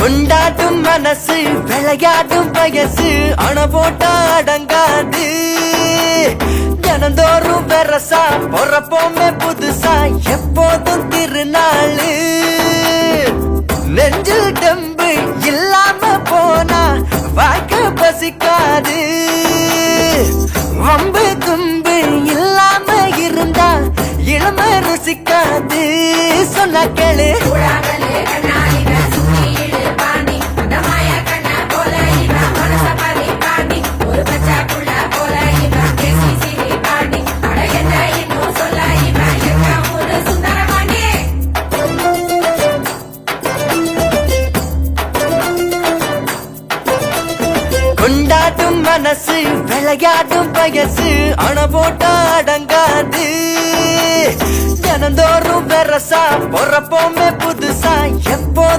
கொண்டாடும் மனசு விளையாடும் வயசு அணை போட்டா அடங்காது தினந்தோறும் பெரசா பொறப்போமே புதுசா எப்போதும் திருநாளு நெஞ்சில் டெம்பு இல்லாம போனா வாழ்க்கை பசிக்காது வம்பு தும்பு இல்லாம இருந்தா இளம ருசிக்காது சொன்ன கேளு கொண்டாடும் மனசு விளையாடும் வயசு அணை போட்டா அடங்காது தினந்தோறும் பெரசா பொறப்போமே புதுசா எப்போ